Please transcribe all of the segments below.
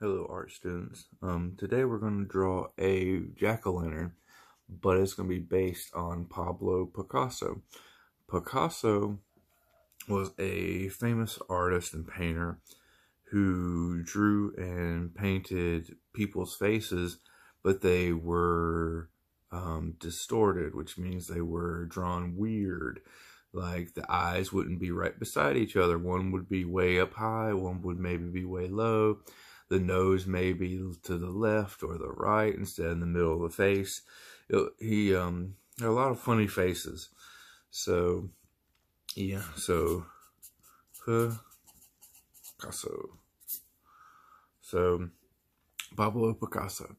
Hello, art students. Today we're going to draw a jack-o'-lantern, but it's going to be based on Pablo Picasso. Picasso was a famous artist and painter who drew and painted people's faces, but they were distorted, which means they were drawn weird. Like the eyes wouldn't be right beside each other. One would be way up high, one would maybe be way low. The nose may be to the left or the right instead in the middle of the face. He had a lot of funny faces. So, yeah, so Picasso. So, Pablo Picasso.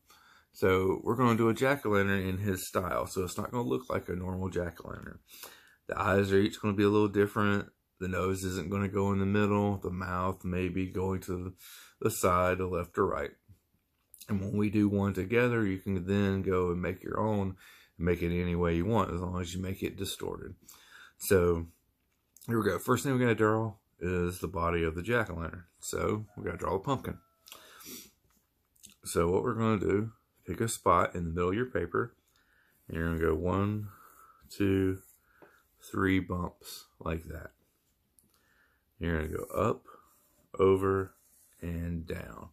So, we're going to do a jack-o'-lantern in his style. So, it's not going to look like a normal jack-o'-lantern. The eyes are each going to be a little different. The nose isn't going to go in the middle. The mouth may be going to the side, the left or right. And when we do one together, you can then go and make your own and make it any way you want, as long as you make it distorted. So here we go. First thing we're going to draw is the body of the jack-o'-lantern. So we're going to draw a pumpkin. So what we're going to do, pick a spot in the middle of your paper, and you're going to go 1, 2, 3 bumps like that. You're going to go up, over, and down.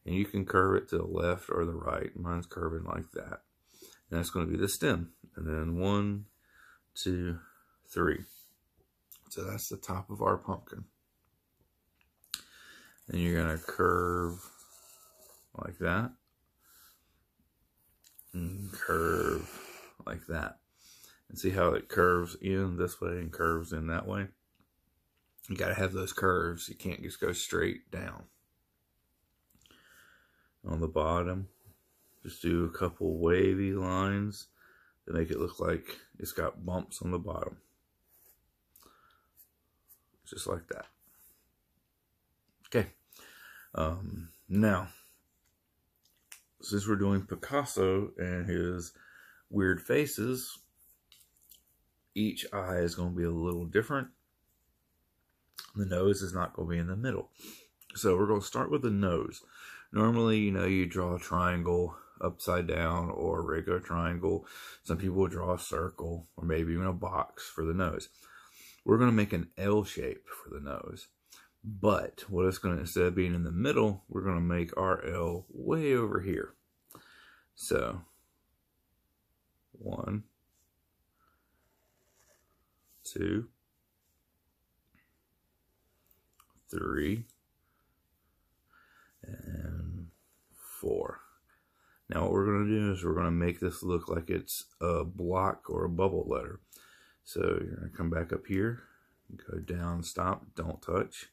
And you can curve it to the left or the right. Mine's curving like that. And that's going to be the stem. And then 1, 2, 3. So that's the top of our pumpkin. And you're going to curve like that. And curve like that. And see how it curves in this way and curves in that way? You got to have those curves. You can't just go straight down. On the bottom, just do a couple wavy lines to make it look like it's got bumps on the bottom. Just like that. Okay. Now, since we're doing Picasso and his weird faces, each eye is going to be a little different. The nose is not going to be in the middle. So we're going to start with the nose. Normally, you draw a triangle upside down or a regular triangle. Some people will draw a circle or maybe even a box for the nose. We're going to make an L shape for the nose. But what it's going to, instead of being in the middle, we're going to make our L way over here. So, 1, 2, 3, and 4. Now what we're going to do is we're going to make this look like it's a block or a bubble letter. So you're going to come back up here, go down, stop, don't touch,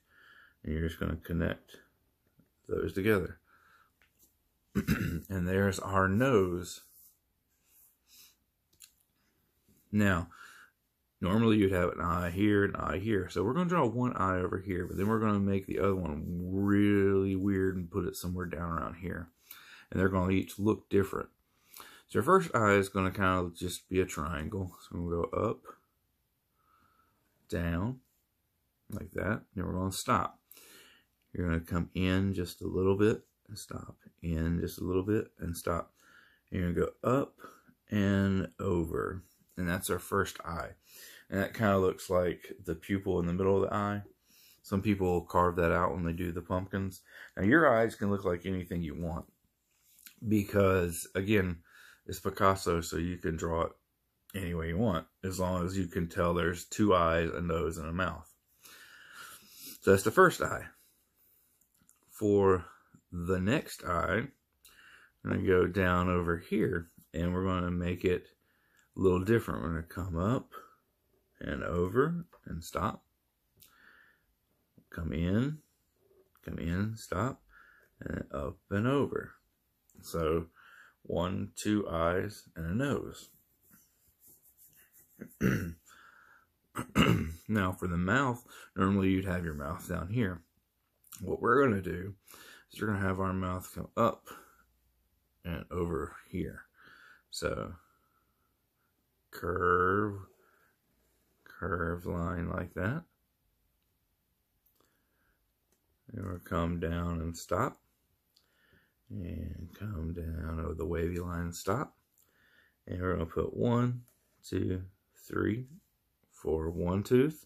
and you're just going to connect those together. And there's our nose. Now, normally you'd have an eye here, an eye here. So we're going to draw one eye over here, but then we're going to make the other one really weird and put it somewhere down around here. And they're going to each look different. So our first eye is going to kind of just be a triangle. So we'll go up, down, like that. Then we're going to stop. You're going to come in just a little bit and stop. In just a little bit and stop. And you're going to go up and over. And that's our first eye. And that kind of looks like the pupil in the middle of the eye. Some people carve that out when they do the pumpkins. Now your eyes can look like anything you want. Because, again, it's Picasso, so you can draw it any way you want. As long as you can tell there's 2 eyes, a nose, and a mouth. So that's the first eye. For the next eye, I'm going to go down over here. And we're going to make it a little different. We're going to come up and over and stop. Come in, stop, and up and over. So 1, 2 eyes and a nose. Now for the mouth, normally you'd have your mouth down here. What we're going to do is we're going to have our mouth come up and over here. So curve line like that. And we'll come down and stop. And come down over the wavy line and stop. And we're going to put 1, 2, 3 for one tooth.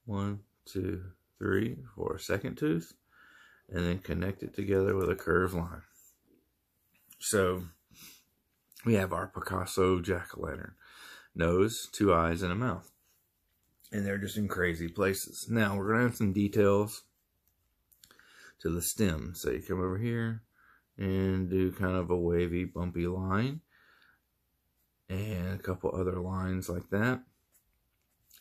1, 2, 3 for a second tooth. And then connect it together with a curved line. So we have our Picasso jack-o'-lantern. Nose, 2 eyes, and a mouth. And they're just in crazy places. Now we're going to have some details to the stem. So you come over here and do kind of a wavy, bumpy line. And a couple other lines like that.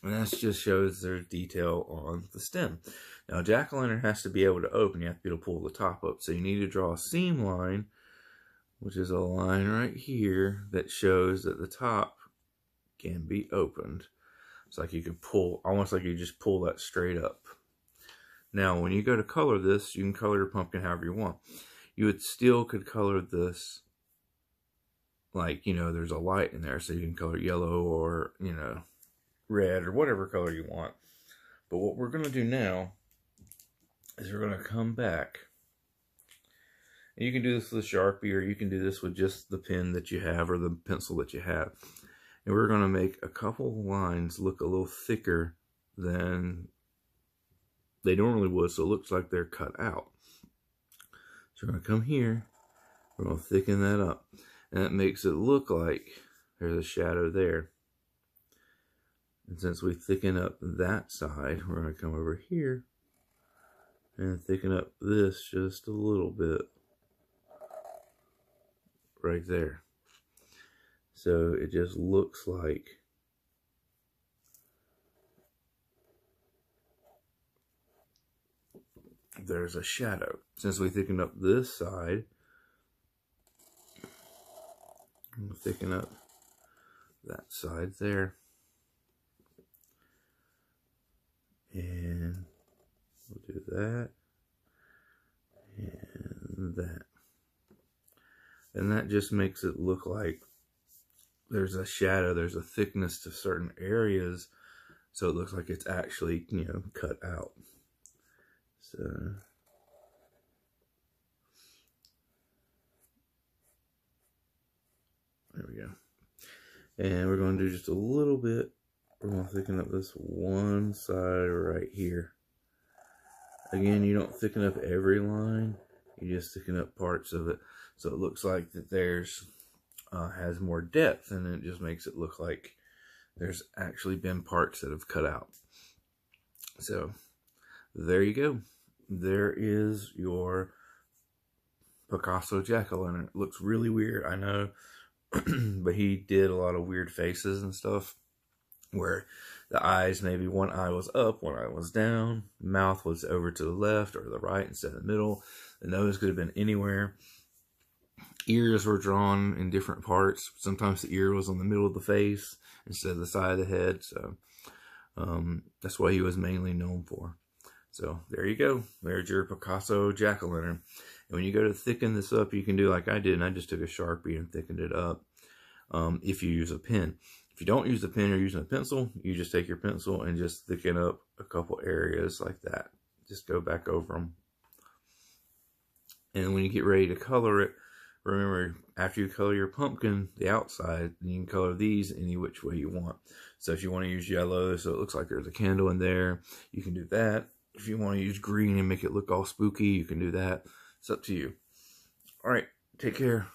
And that just shows there's detail on the stem. Now, jack-o'-lantern has to be able to open. You have to be able to pull the top up. So you need to draw a seam line, which is a line right here that shows that the top can be opened. It's like you could pull, almost like you just pull that straight up. Now, when you go to color this, you can color your pumpkin however you want. You could color this like, you know, there's a light in there, so you can color yellow or, you know, red or whatever color you want. But what we're going to do now is we're going to come back. And you can do this with a Sharpie, or you can do this with just the pen that you have or the pencil that you have. And we're going to make a couple lines look a little thicker than they normally would, so it looks like they're cut out. So we're going to come here, we're going to thicken that up. And that makes it look like there's a shadow there. And since we thicken up that side, we're going to come over here and thicken up this just a little bit. Right there. So it just looks like there's a shadow. Since we thickened up this side, I'm going to thicken up that side there. And we'll do that. And that. And that just makes it look like there's a shadow, there's a thickness to certain areas. So it looks like it's actually, you know, cut out. So there we go. And we're going to do just a little bit. We're going to thicken up this one side right here. Again, you don't thicken up every line. You just thicken up parts of it. So it looks like that there's has more depth, and it just makes it look like there's actually been parts that have cut out. So there you go. There is your Picasso jack-o'-lantern. It looks really weird, I know, but he did a lot of weird faces and stuff where the eyes, maybe one eye was up, one eye was down, mouth was over to the left or the right instead of the middle. The nose could have been anywhere. Ears were drawn in different parts. Sometimes the ear was on the middle of the face instead of the side of the head. So that's what he was mainly known for. So there you go. There's your Picasso jack-o'-lantern. And when you go to thicken this up, you can do like I did. And I just took a Sharpie and thickened it up if you use a pen. If you don't use a pen or using a pencil, you just take your pencil and just thicken up a couple areas like that. Just go back over them. And when you get ready to color it, remember, after you color your pumpkin, the outside, you can color these any which way you want. So if you want to use yellow, so it looks like there's a candle in there, you can do that. If you want to use green and make it look all spooky, you can do that. It's up to you. All right, take care.